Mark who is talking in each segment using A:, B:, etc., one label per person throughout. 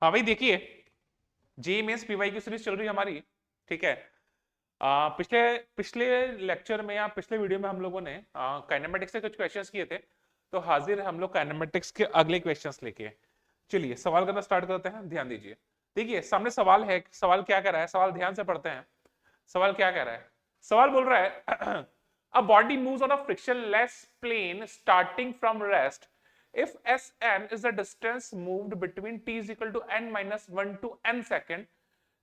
A: हाँ भाई देखिए, जे मेंस पीवाई की सीरीज चल रही है हमारी। ठीक है। पिछले पिछले लेक्चर में या पिछले वीडियो में हम लोगों ने काइनेमेटिक्स से कुछ क्वेश्चंस किए थे। तो हाजिर है हम लोग काइनेमेटिक्स के अगले क्वेश्चंस लेके। चलिए सवाल करना स्टार्ट करते हैं, ध्यान दीजिए। देखिए सामने सवाल है, सवाल क्या कह रहा है, सवाल ध्यान से पढ़ते हैं। सवाल क्या कह रहा है? सवाल बोल रहा है a body moves on a frictionless plane starting from rest if Sn is the distance moved between t is equal to n minus 1 to n second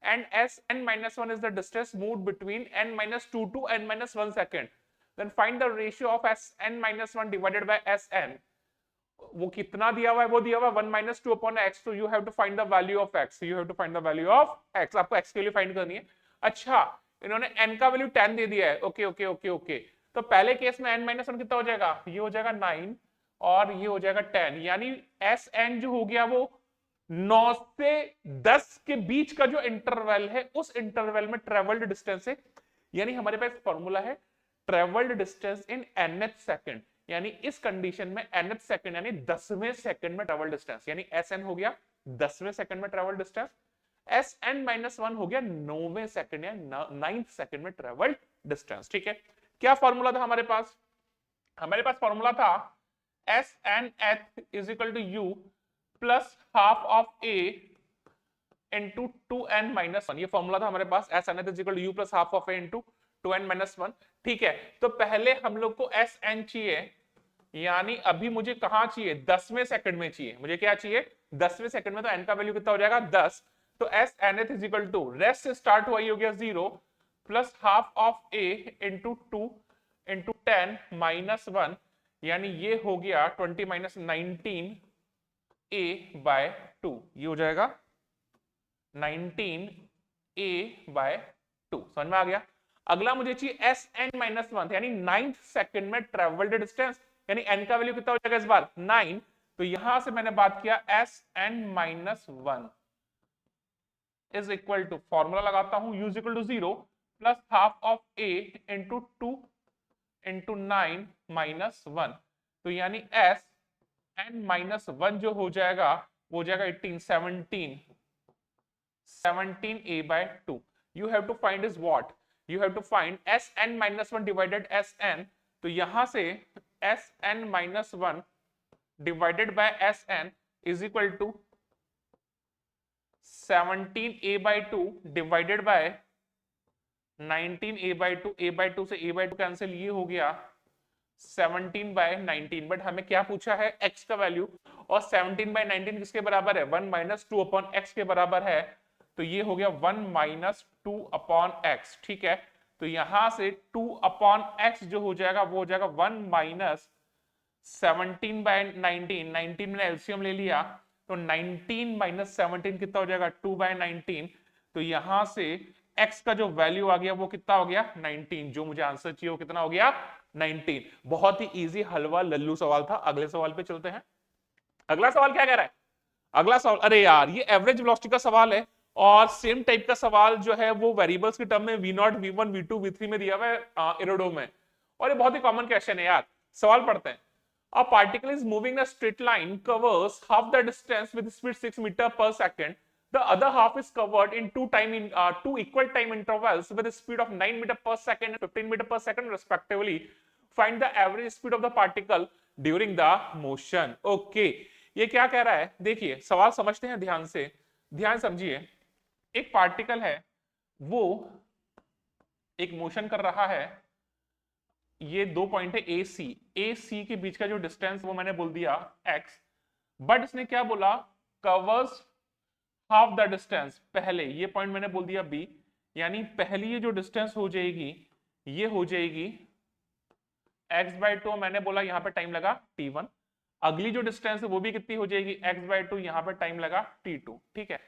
A: and Sn minus 1 is the distance moved between n minus 2 to n minus 1 second, then find the ratio of Sn minus 1 divided by Sn. वो कितना दिया हुआ है? वो दिया हुआ है 1 minus 2 upon x, so you have to find the value of x. So you have to find the value of x. आपको x के लिए फाइंड करनी है। अच्छा, इन्होंने n का वैल्यू 10 दे दिया है। ओके ओके ओके ओके, तो पहले केस में n माइनस 1 कितना हो जाएगा? ये हो जाएगा 9 और ये हो जाएगा 10, यानी एस एन जो हो गया वो 9 से 10 के बीच का जो इंटरवल है उस इंटरवल में ट्रेवल्ड डिस्टेंस है। यानी हमारे पास फॉर्मूला है travelled distance in nth second, यानी इस कंडीशन में nth सेकंड यानी 10वें सेकंड में ट्रेवल डिस्टेंस, यानी एस एन हो गया 10वें सेकंड में travel distance, S N minus 1 हो गया 9वें सेकंड या 9th सेकंड में ट्रेवल डिस्टेंस। ठीक है, क्या फॉर्मूला था हमारे पास? हमारे पास फॉर्मूला था S N th is equal to U plus half of A into two N minus one. ये फॉर्मूला था हमारे पास, S N th is equal to U plus half of A into two N minus one. ठीक है, तो पहले हम लोग को एस एन चाहिए, यानी अभी मुझे कहां चाहिए? 10वें सेकंड में चाहिए। मुझे क्या चाहिए? 10वें सेकंड में। तो एन का वैल्यू कितना हो जाएगा? 10। तो S N th is equal to rest से स्टार्ट हुआ, ये हो गया 0 plus half of A into two into 10 minus 1, यानी ये हो गया 20 माइनस 19 ए बाय 2। ये हो जाएगा 19 ए बाय 2। समझ में आ गया? अगला मुझे चाहिए एस एन माइनस 1, यानी 9th सेकंड में ट्रेवल्ड डिस्टेंस, यानी एन का वैल्यू कितना हो जाएगा इस बार? 9। तो यहां से मैंने बात किया S N minus 1 is equal to, formula लगाता हूं, U is equal to 0 plus half of A into 2 into 9 minus 1। तो यानी एस एन माइनस 1 जो हो जाएगा वो हो जाएगा 18 17 a by 2। You have to find is what? You have to find S N minus 1 divided S N. तो यहां से S N minus 1 divided by S N is equal to 17 a by 2 divided by 19 a by 2। A by 2 से ए by 2 cancel, ये हो गया 17 bye 19। But हमें क्या पूछा है? x का वैल्यू, और 17 बाय 19 किसके बराबर है? 1 माइनस 2 अपॉन एक्स के बराबर है। तो ये हो गया 1 माइनस 2 अपॉन एक्स। ठीक है, तो यहां से 2 अपॉन एक्स जो हो जाएगा वो हो जाएगा 1 माइनस 17 बाय 19। 19 में एलसीएम ले लिया तो 19 माइनस 17 कितना हो जाएगा? 2 बाय 19। तो यहां से x का जो वैल्यू आ गया वो कितना हो गया? 19। जो मुझे आंसर चाहिए वो कितना हो गया? 19। बहुत ही इजी हलवा लल्लू सवाल था। अगले सवाल पे चलते हैं। अगला सवाल क्या कह रहा है? अगला सवाल, अरे यार ये एवरेज वेलोसिटी का सवाल है, और सेम टाइप का सवाल जो है वो वेरिएबल्स के टर्म में v0 v1 v2 v3 में दिया हुआ है एरोडो में, और ये बहुत ही कॉमन क्वेश्चन है यार। सवाल पढ़ते हैं। A particle is moving a straight line covers half the distance with speed 6 meter per second. The other half is covered in two equal time intervals with a speed of 9 meter per second and 15 meter per second respectively. Find the average speed of the particle during the motion. Okay, ये क्या कह रहा है? देखिए सवाल समझते हैं ध्यान से, ध्यान समझिए। एक पार्टिकल है, वो एक मोशन कर रहा है। ये दो पॉइंट है ए सी के बीच का जो डिस्टेंस वो मैंने बोल दिया x, बट इसने क्या बोला? Covers half the distance. पहले ये पॉइंट मैंने बोल दिया b, यानी पहली ये जो डिस्टेंस हो जाएगी ये हो जाएगी x बाय 2। मैंने बोला यहाँ पे टाइम लगा t1। अगली जो डिस्टेंस है वो भी कितनी हो जाएगी? x बाय 2, यहाँ पे टाइम लगा t2। ठीक है,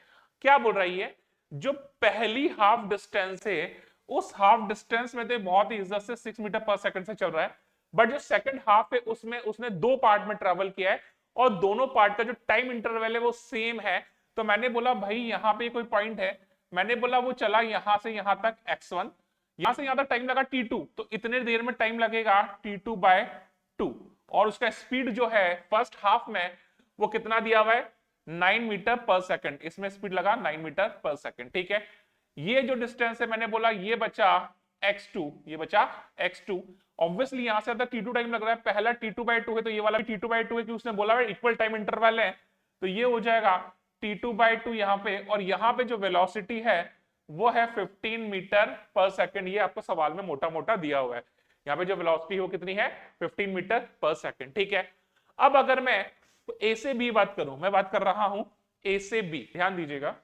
A: क्या बोल रही है? जो पहली हाफ डिस्टेंस है उस हाफ डिस्टेंस में तो बहुत ही इज्जत से 6 मीटर पर सेकंड से चल रहा है, बट जो सेकंड हाफ है उसमें उसने दो पार्ट में ट्रेवल किया है, और दोनों पार्ट का जो टाइम इंटरवल है वो सेम है। तो मैंने बोला भाई यहाँ पे कोई पॉइंट है, मैंने बोला वो चला यहां से यहां तक x1, यहां से यहां तक टाइम लगा t2, तो इतने देर में टाइम लगेगा t2 बाय 2। और उसका स्पीड जो है फर्स्ट हाफ में वो कितना दिया हुआ है? 9 मीटर पर सेकंड, इसमें स्पीड लगा 9 मीटर पर सेकंड, ठीक है। ये जो डिस्टेंस है मैंने बोला ये बचा x2, ये बचा x2। ऑब्वियसली यहां से t2 टाइम लग रहा है, पहला t2/2 है तो ये वाला भी t2/2 है, कि उसने बोला है इक्वल टाइम इंटरवल है, तो ये हो जाएगा t2/2 यहाँ पे, और यहाँ पे जो वेलोसिटी है वो है 15 मीटर पर सेकंड। ये आपको सवाल में मोटा मोटा दिया हुआ है, यहाँ पे जो वेलोसिटी हो कितनी है 15 मीटर पर सेकंड, ठीक है। अब अगर मैं ए से बी बात करूं, मैं बात कर रहा हूं ए से बी, ध्यान दीजिएगा,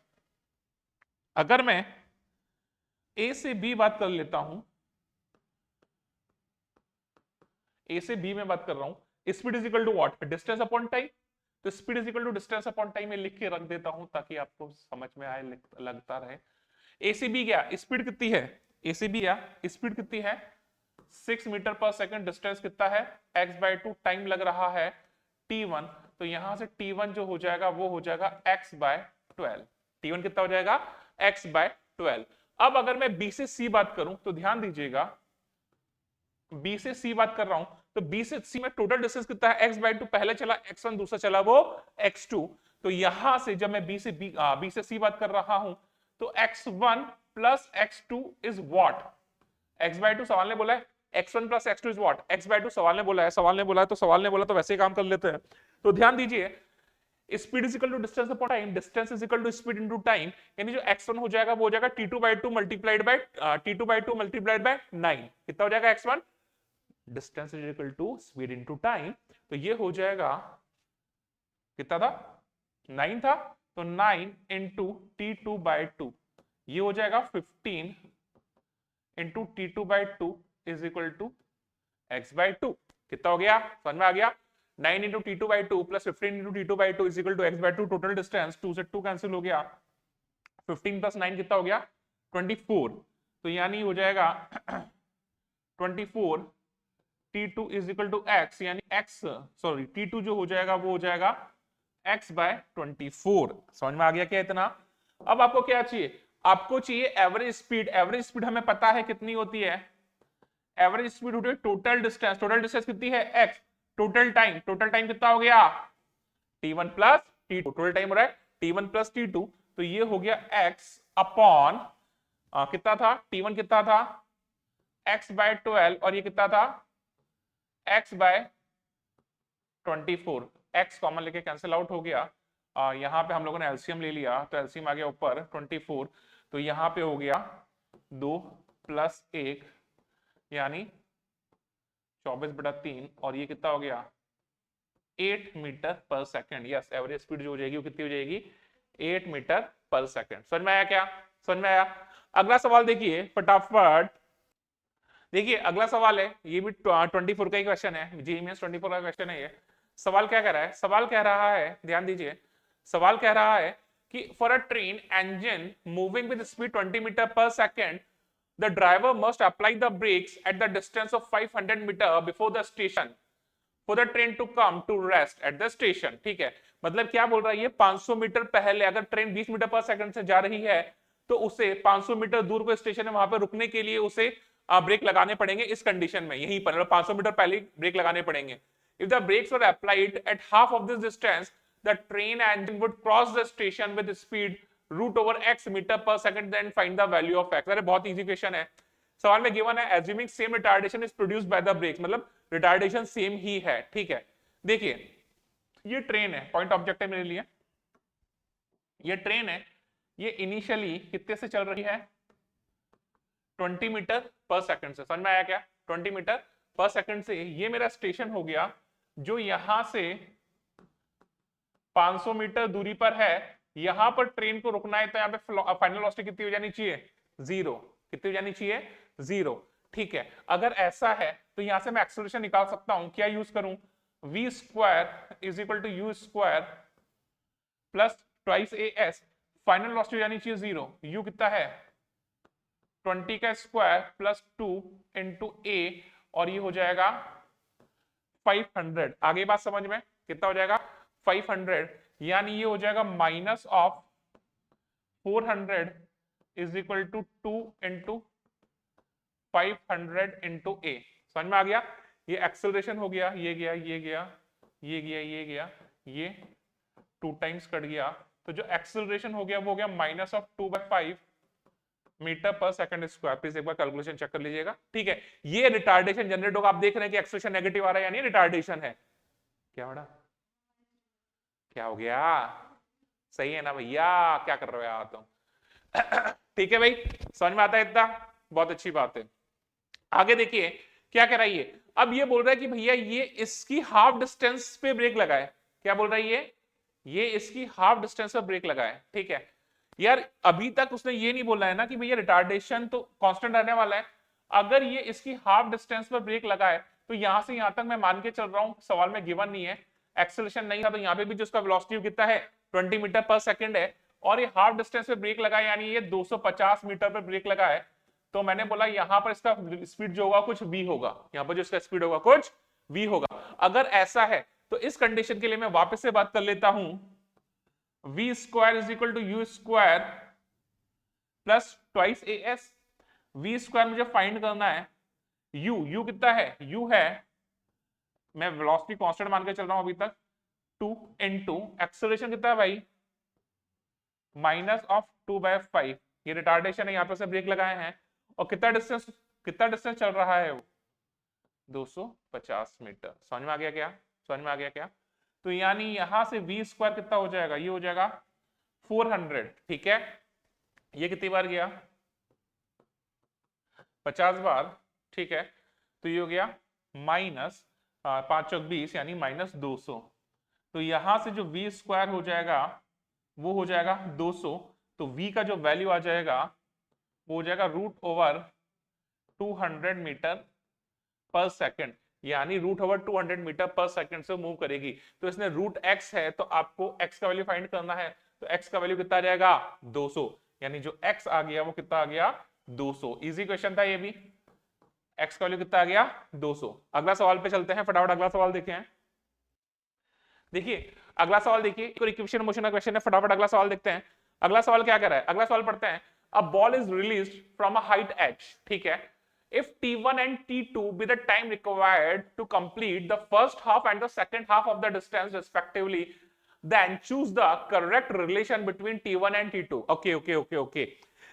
A: अगर मैं ए से बी बात कर लेता हूं, ए से बी में बात कर रहा हूं, speed is equal to what, distance upon time. तो speed is equal to distance upon time में लिख के रख देता हूं ताकि आपको समझ में आए, लगता रहे। ए से बी क्या स्पीड कितनी है, ए से बी क्या स्पीड कितनी है 6 मीटर पर सेकंड, डिस्टेंस कितना है x/2, टाइम लग रहा है t1, तो यहां से t1 जो हो जाएगा वो हो जाएगा x/12। t1 कितना हो जाएगा x/12। अब अगर मैं b से c बात करूं तो ध्यान दीजिएगा, b से c बात कर रहा हूं, तो b से c में टोटल डिस्टेंस कितना है x/2, पहले चला x1, दूसरा चला वो x2, तो यहां से जब मैं b से c बात कर रहा हूं तो x1 plus x2 is what, x/2 सवाल ने बोला है x1 plus x2 is what, x/2 सवाल ने बोला है, सवाल ने बोला तो सवाल ने बोला तो वैसे ही काम कर लेते हैं। तो ध्यान दीजिए speed is equal to distance upon time, distance is equal to speed into time, यानी जो x1 हो जाएगा वो हो जाएगा t2/2 मल्टीप्लाइड बाय 9, कितना हो जाएगा x1, distance is equal to speed into time, तो ये हो जाएगा कितना था 9 था, तो 9 इंटू t2/2, ये हो जाएगा 15 into t2/2 is equal to x/2, कितना हो गया समझ में आ गया, 9 into t2/2 plus 15 into t2/2 is equal to x/2, total distance 2 से 2 कैंसिल हो गया, 15 प्लस 9 कितना हो गया 24, तो यानी हो जाएगा 24 t2 is equal to x, यानी t2 जो हो जाएगा वो हो जाएगा x/24। समझ में आ गया क्या इतना। अब आपको क्या चाहिए, आपको चाहिए एवरेज स्पीड। एवरेज स्पीड हमें पता है कितनी होती है, एवरेज स्पीड होती है टोटल डिस्टेंस, टोटल डिस्टेंस कितनी है x, टोटल टाइम कितना हो गया t1 plus t2, total time हो रहा है t1 प्लस t2, तो ये हो गया x अपॉन कितना था t1 कितना था x/12, और ये कितना था x/24, x कॉमन लेके कैंसिल आउट हो गया, यहाँ पे हम लोगों ने एलसीएम ले लिया तो एलसीएम आ गया ऊपर 24, तो यहाँ पे हो गया 2 प्लस 1 यानी 24/3, और ये कितना हो गया 8 मीटर पर सेकंड। यस, एवरेज स्पीड जो हो जाएगी वो कितनी हो जाएगी 8 मीटर पर सेकंड। समझ में आया क्या, समझ में आया। अगला सवाल देखिए फटाफट, देखिए अगला सवाल है, ये भी 24 का ही क्वेश्चन है, जेईई मेंस 24 का क्वेश्चन है ये। सवाल क्या कह रहा है, सवाल कह रहा है, ध्यान दीजिए, सवाल कह रहा है कि for a train engine moving with speed 20 metre पर second, the driver must apply the brakes at the distance of 500 meter before the station for the train to come to rest at the station। ठीक है, मतलब क्या बोल रहा है ये 500 metre पहले अगर ट्रेन 20 मीटर पर सेकंड से जा रही है तो उसे 500 मीटर दूर को स्टेशन है वहां पर रुकने के लिए उसे ब्रेक लगाने पड़ेंगे, इस कंडीशन में यहीं पर 500 मीटर पहले ब्रेक लगाने पड़ेंगे। If the brakes were applied at half of this distance the train engine would cross the station with speed root over x meter पर second, then find the value of x। अरे बहुत easy question है, सवाल में given है assuming same retardation is produced by the brakes, मतलब retardation same ही है। ठीक है, देखिए ये ट्रेन है, पॉइंट ऑब्जेक्ट है मेरे लिए, ये ट्रेन है, ये इनिशियली कितने से चल रही है 20 मीटर पर सेकंड से। समझ में आया क्या, 20 मीटर पर सेकंड से ये मेरा स्टेशन हो गया जो यहां से 500 मीटर दूरी पर है। यहां पर ट्रेन को रुकना है तो यहाँ पे फाइनल वेलोसिटी कितनी हो जानी चाहिए 0, कितनी हो जानी चाहिए 0। ठीक है, अगर ऐसा है तो यहां से मैं एक्सेलरेशन निकाल सकता हूं, क्या यूज करूं v square is equal to u square plus twice as, final velocity हो जानी चाहिए 0, u कितना है 20 का स्क्वायर प्लस 2 इंटू a, और ये हो जाएगा 500। आगे बात समझ में, कितना हो जाएगा 500, यानी ये हो जाएगा minus of 400 is equal to 2 into 500 into a. समझ में आ गया, ये एक्सेलरेशन हो गया, ये गया ये गया ये गया ये गया, ये 2 टाइम्स कट गया, तो जो एक्सेलरेशन हो गया वो हो गया -2/5 मीटर पर सेकंड स्क्वायर। प्लीज एक बार कैलकुलेशन चेक कर लीजिएगा, ठीक है। ये रिटार्डेशन जनरेट होगा, आप देख रहे हैं कि एक्सेलरेशन नेगेटिव आ रहा है, यानी रिटार्डेशन है। क्या बड़ा क्या हो गया, सही है ना भैया, क्या कर रहे हो यार तुम? ठीक है भाई, समझ में आता है इतना, बहुत अच्छी बात है। आगे देखिए क्या कह रहा है ये, अब ये बोल रहा है कि भैया ये इसकी हाफ डिस्टेंस पे ब्रेक लगाए। क्या बोल रहा है ये इसकी हाफ डिस्टेंस पे ब्रेक लगाए, ठीक है। यार अभी तक उसने ये नहीं बोला है ना कि भैया रिटार्डेशन तो कांस्टेंट रहने वाला है। अगर ये इसकी हाफ डिस्टेंस पर ब्रेक लगाए तो यहां से यहां तक मैं मान के चल रहा हूं, सवाल में गिवन नहीं है, एक्सेलरेशन नहीं था, तो यहाँ पे भी जो उसका वेलोसिटी कितना है 20 मीटर पर सेकंड है, और ये हाफ डिस्टेंस पे ब्रेक लगाए यानी ये 250 मीटर पर ब्रेक लगा है। तो मैंने बोला यहां पर इसका स्पीड जो होगा कुछ v होगा, यहां पर जो इसका स्पीड होगा कुछ v होगा। अगर ऐसा है तो इस कंडीशन के लिए मैं वापस से बात कर लेता हूं, v square is equal to U square plus twice A S. V square मुझे फाइंड करना है, u कितना है, u है, मैं वेलोसिटी कांस्टेंट मान के चल रहा हूं अभी तक, 2 इंटू एक्सेलरेशन कितना है भाई -2/5, ये रिटार्डेशन है, यहां पर से ब्रेक लगाए हैं, और कितना डिस्टेंस चल रहा है वो 250 मीटर। समझ में आ गया क्या, समझ में आ गया क्या? तो यानी यहां से v स्क्वायर कितना हो जाएगा, ये हो जाएगा 400, ठीक है। ये कितनी बार गया 50 बार, ठीक है। तो ये हो गया -5×20 यानी -200। तो यहां से जो v स्क्वायर हो जाएगा वो हो जाएगा 200, तो v का जो वैल्यू आ जाएगा वो हो जाएगा √200 मीटर पर सेकंड, यानी √200 मीटर पर सेकंड से मूव करेगी। तो इसने √x है, तो आपको x का वैल्यू फाइंड करना है, तो x का वैल्यू कितना आ जाएगा 200, यानी जो x आ गया वो कितना आ गया 200। इजी क्वेश्चन था ये भी, x का वैल्यू कितना आ गया 200। अगला सवाल पे चलते हैं, फटाफट अगला सवाल देखें। देखिए अगला सवाल देखिए, इक्वेशन मोशन का क्वेश्चन है, फटाफट अगला सवाल देखते हैं। अगला सवाल क्या कर रहा है, अगला सवाल पढ़ते हैं। A ball is released from a height h, ठीक है। If T1 and T2 be the time required to complete the first half and the second half of the distance respectively, then choose the correct relation between T1 and T2. Okay.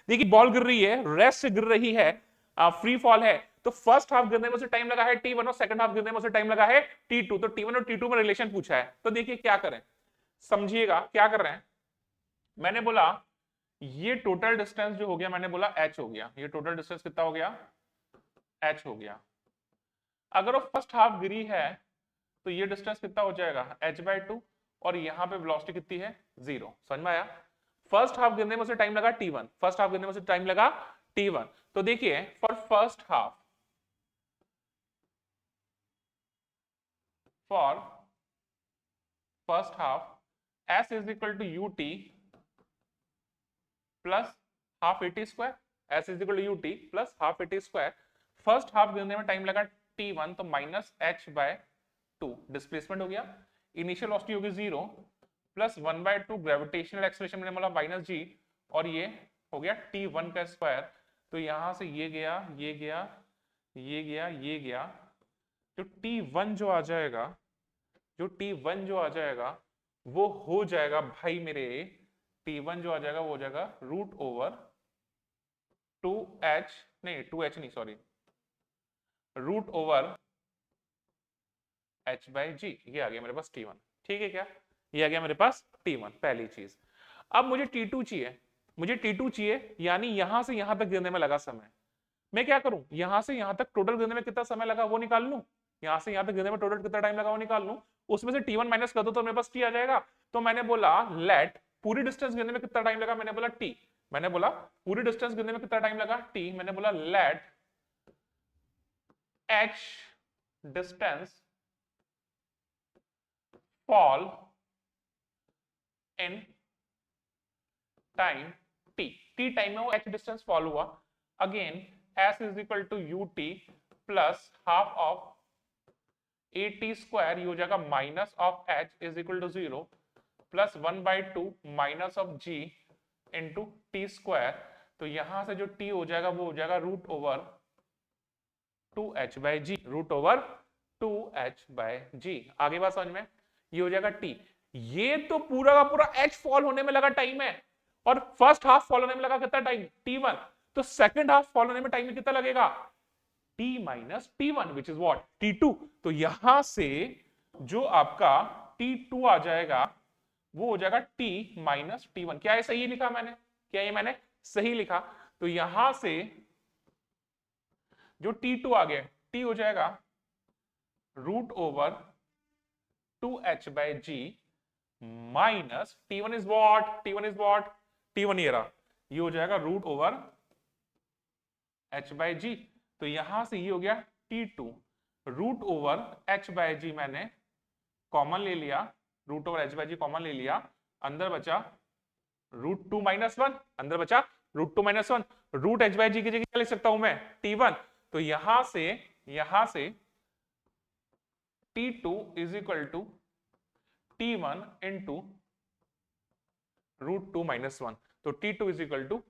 A: देखिए ball गिर रही है, rest से गिर रही है, free fall है, तो फर्स्ट हाफ गिरने में उसे टाइम लगा है T1 और सेकंड हाफ गिरने में उसे टाइम लगा है T2। तो T1 और T2 में रिलेशन पूछा है, तो देखिए क्या करें, समझिएगा क्या कर रहे हैं। मैंने बोला ये टोटल डिस्टेंस जो हो गया, मैंने बोला h हो गया, ये टोटल डिस्टेंस कितना हो गया h हो गया। अगर वो फर्स्ट हाफ गिरी है तो ये डिस्टेंस कितना हो जाएगा h/2, और यहां पे वेलोसिटी कितनी है 0। समझ में आया? फर्स्ट हाफ गिरने में उसे टाइम लगा T1, फर्स्ट हाफ गिरने में उसे टाइम लगा T1। तो देखिए for first half s is equal to ut plus half at square, s is equal to ut plus half at square. First half गिरने में टाइम लगा T1, तो -h/2 डिस्प्लेसमेंट हो गया, इनिशियल वेलोसिटी होगी 0 प्लस 1/2 ग्रेविटेशनल एक्सेलरेशन मैंने बोला -g, और ये हो गया T1 का स्क्वायर। तो यहां से ये गया, ये गया, ये गया, ये गया, जो T1 जो आ जाएगा, जो T1 जो आ जाएगा वो हो जाएगा भाई मेरे, T1 जो आ जाएगा वो हो जाएगा √2h नहीं 2h नहीं सॉरी √h/g, ये आ गया मेरे पास T1, ठीक है क्या, ये आ गया मेरे पास T1 पहली चीज। अब मुझे T2 चाहिए, मुझे T2 चाहिए, यानी यहां से यहां तक गिरने में लगा समय। मैं क्या करूं, यहां से यहां तक टोटल गिरने में कितना समय लगा वो निकाल लूं, यहां से यहां तक गिरने में टोटल कितना टाइम लगा वो निकाल लूं, उसमें से T1 माइनस कर दो तो मेरे पास T आ जाएगा। तो मैंने बोला लेट पूरी डिस्टेंस गिरने में कितना टाइम लगा, मैंने बोला T, मैंने बोला पूरी डिस्टेंस गिरने में कितना टाइम लगा T, मैंने बोला let h distance fall in time t, t time में वो h डिस्टेंस फॉल हुआ। Again s is equal to ut plus half of at square, ये हो जाएगा minus of h is equal to 0 प्लस 1/2 minus of g into T square. तो यहां से जो t हो जाएगा वो हो जाएगा √2h/g, √2h/g। आगे बात समझ में, ये हो जाएगा t, ये तो पूरा का पूरा h फॉल होने में लगा टाइम है, और फर्स्ट हाफ फॉल होने में लगा कितना टाइम, t1। तो सेकंड हाफ फॉल होने में टाइम कितना लगेगा, t minus t1 which is what, t2। तो यहां से जो आपका t2 आ जाएगा वो हो जाएगा t माइनस t1। क्या ये सही लिखा मैंने, क्या ये मैंने सही लिखा? तो यहां से जो t2 आ गया, t हो जाएगा root over 2h by g minus t1 is what, t1 is what, t1 ये रहा, ये हो जाएगा root over h by g. तो यहां से ये हो गया t2 root over h by g, मैंने कॉमन ले लिया, root over h by g common ले लिया, अंदर बचा रूट 2 माइनस 1, अंदर बचा root 2 minus 1, root h by g की जगह क्या लिख सकता हूं मैं, t1। तो यहां से t2 is equal to t1 into root 2 minus 1। तो t2 इज इक्वल टू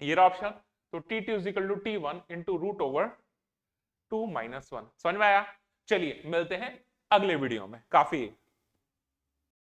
A: ये रहा ऑप्शन, तो t2 is equal to t1 into root over 2 minus 1। समझ में आया? चलिए मिलते हैं अगले वीडियो में, काफी